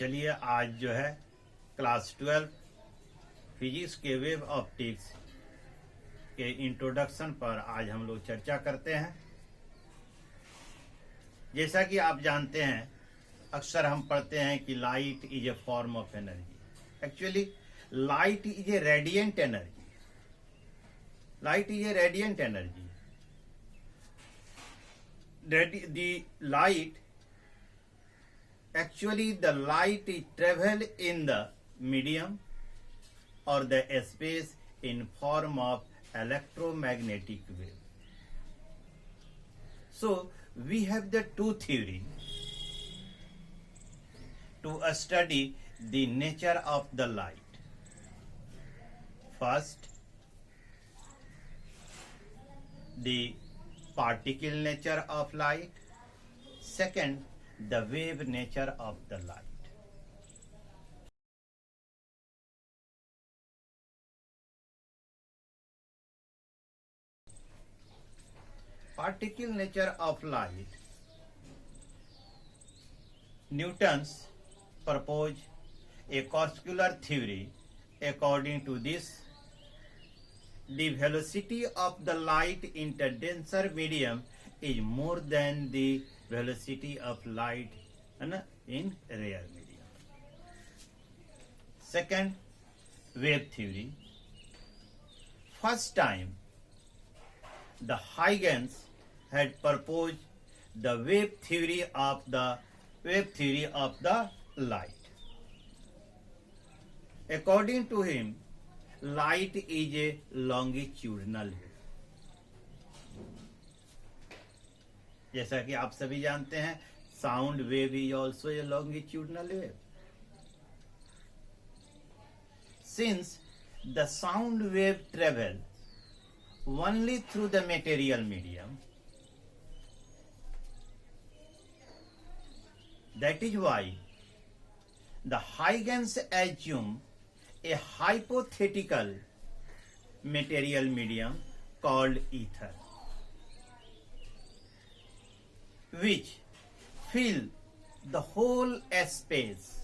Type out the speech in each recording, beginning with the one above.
चलिए आज जो है क्लास 12 फिजिक्स के वेव ऑप्टिक्स के इंट्रोडक्शन पर आज हम लोग चर्चा करते हैं। जैसा कि आप जानते हैं, अक्सर हम पढ़ते हैं कि light is a form of energy. Actually light is a radiant energy. Light is a radiant energy. The light, actually the light is travel in the medium or the space in form of electromagnetic wave. So we have the two theory to study the nature of the light. First, the particle nature of light. Second, the wave nature of the light. Particle nature of light. Newton's proposed a corpuscular theory. According to this, the velocity of the light in the denser medium is more than the velocity of light in rare medium. Second, wave theory. First time, the Huygens had proposed the wave theory of the light. According to him, light is a longitudinal wave. जैसा कि आप सभी जानते हैं, sound wave is also a longitudinal wave. Since the sound wave travel only through the material medium, that is why the Huygens assume a hypothetical material medium called ether, which fill the whole space,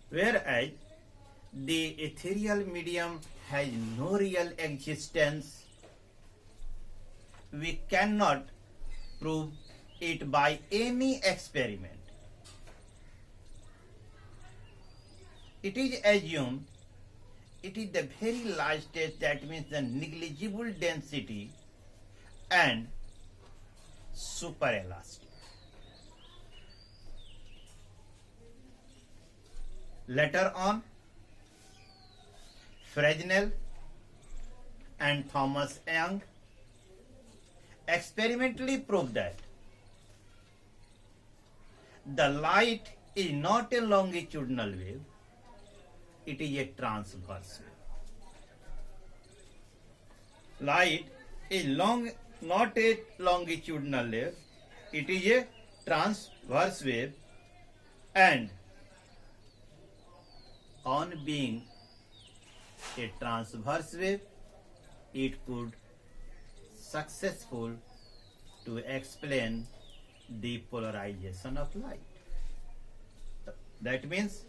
whereas the ethereal medium has no real existence. We cannot prove it by any experiment. It is assumed it is the very large state, that means the negligible density and superelastic. Later on, Fresnel and Thomas Young experimentally proved that the light is not a longitudinal wave, it is a transverse wave. Light is not a longitudinal wave, it is a transverse wave, and on being a transverse wave, it could successful to explain the polarization of light. That means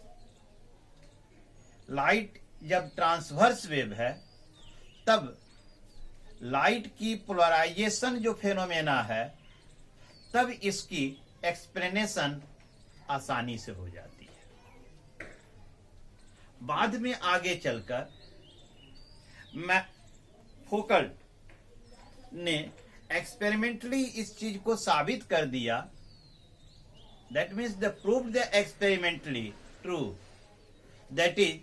light जब transverse wave है, तब light की polarisation जो phenomena है, तब इसकी explanation आसानी से हो जाती है. बाद में आगे चलकर फौकल्ट ने एक्सपेरिमेंटली इस चीज को साबित कर दिया. That means the prove the experimentally true, that is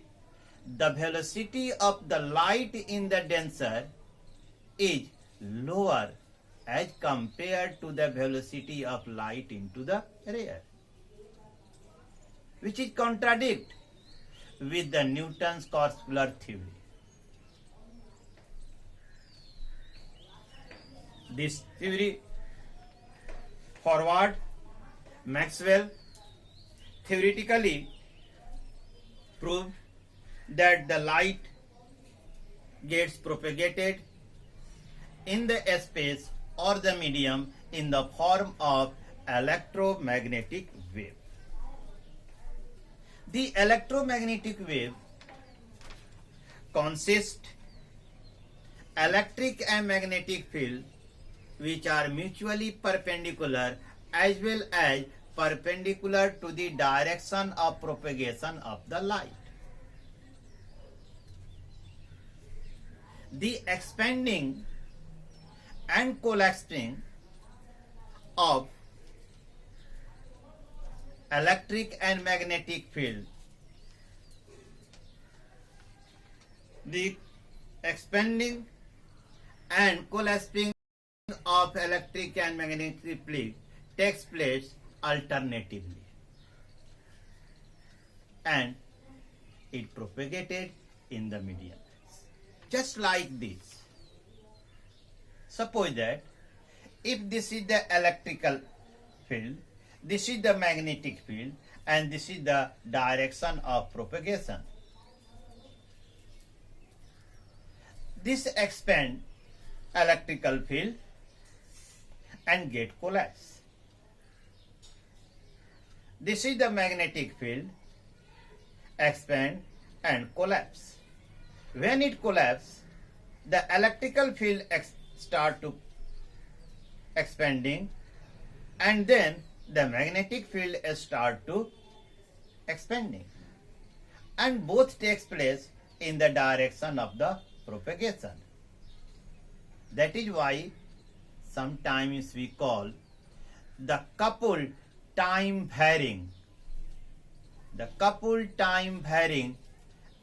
the velocity of the light in the denser is lower as compared to the velocity of light into the rare, which is contradict with the Newton's corpuscular theory. This theory forward Maxwell theoretically proved that the light gets propagated in the space or the medium in the form of electromagnetic wave. The electromagnetic wave consists electric and magnetic field which are mutually perpendicular as well as perpendicular to the direction of propagation of the light. The expanding and collapsing of electric and magnetic field. The expanding and collapsing of electric and magnetic field takes place alternatively, and it propagated in the medium. Just like this. Suppose that if this is the electrical field, this is the magnetic field, and this is the direction of propagation. This expand electrical field and get collapse. This is the magnetic field, expand and collapse. When it collapses, the electrical field start to expanding, and then the magnetic field start to expanding, and both takes place in the direction of the propagation. That is why sometimes we call the coupled time varying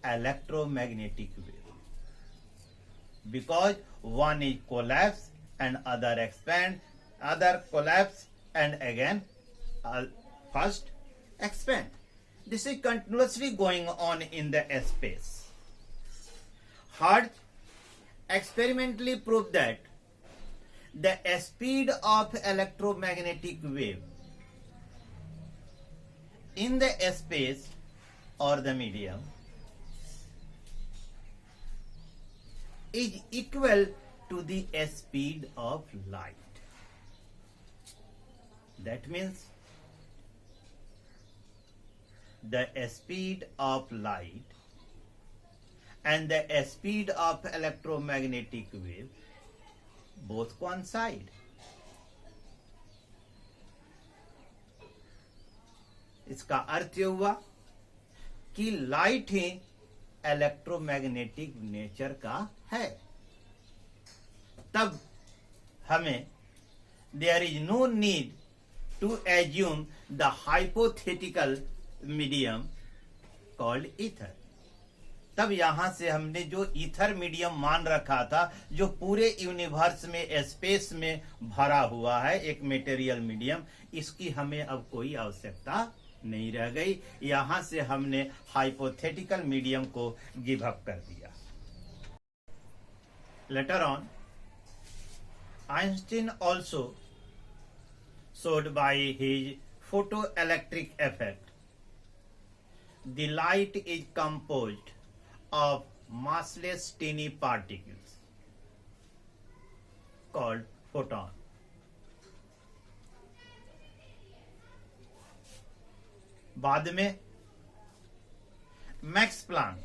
electromagnetic wave, because one is collapse and other expand, other collapse and again first expand. This is continuously going on in the space. Hertz experimentally proved that the speed of electromagnetic wave in the space or the medium is equal to the speed of light. That means the speed of light and the speed of electromagnetic wave both coincide. इसका अर्थ ये हुआ कि light ही electromagnetic nature का है. तब हमें there is no need to assume the hypothetical medium called ether. तब यहां से हमने जो ईथर मीडियम मान रखा था, जो पूरे यूनिवर्स में स्पेस में भरा हुआ है, एक मेटेरियल मीडियम, इसकी हमें अब कोई आवश्यकता नहीं रह गई. यहां से हमने हाइपोथेटिकल मीडियम को गिव अप कर दिया. Later on Einstein also showed by his photoelectric effect the light is composed of massless tiny particles called photon. बाद में मैक्स प्लांक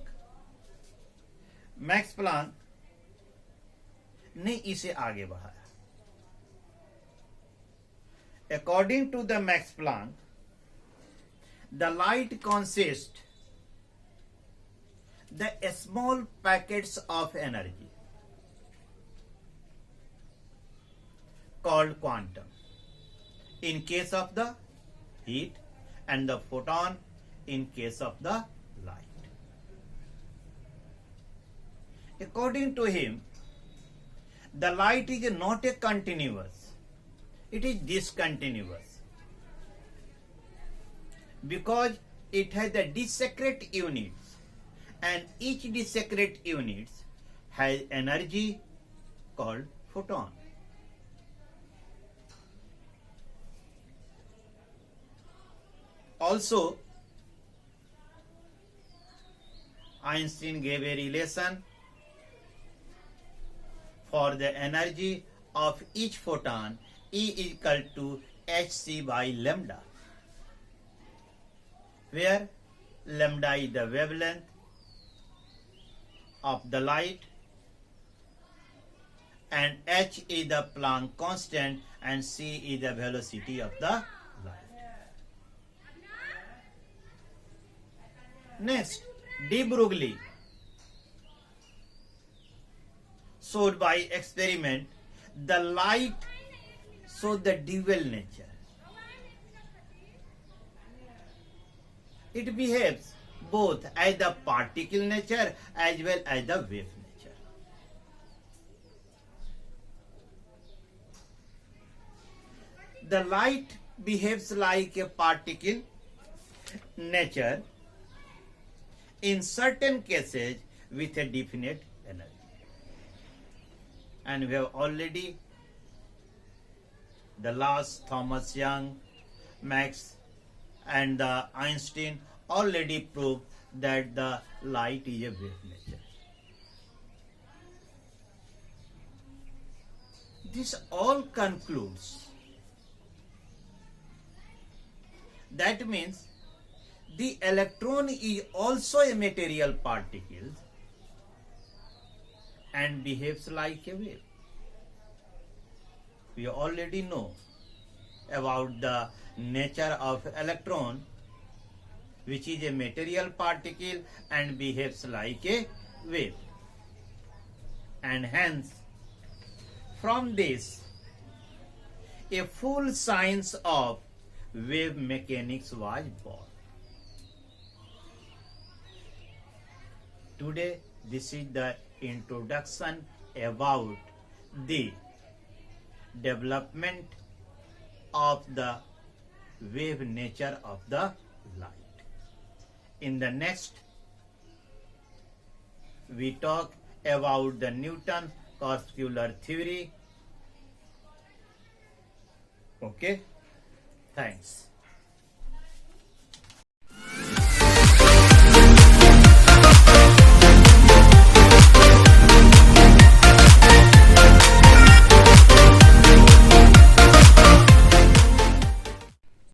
ने इसे आगे बढ़ाया. According to the Max Planck, the light consists the small packets of energy called quantum in case of the heat and the photon in case of the light. According to him, the light is not a continuous, it is discontinuous, because it has the discrete units, and each discrete units has energy called photon. Also, Einstein gave a relation for the energy of each photon E is equal to hc by lambda, where lambda is the wavelength of the light and h is the Planck constant and c is the velocity of the light. Next, de Broglie showed by experiment the light shows the dual nature. It behaves both as the particle nature as well as the wave nature. The light behaves like a particle nature in certain cases with a definite energy. And we have already the last Thomas Young, Max and the Einstein already proved that the light is a wave nature. This all concludes. That means the electron is also a material particle and behaves like a wave. We already know about the nature of electron, which is a material particle and behaves like a wave. And hence, from this, a full science of wave mechanics was born. Today, this is the introduction about the development of the wave nature of the light. In the next, we talk about the Newton's corpuscular theory. Okay, thanks.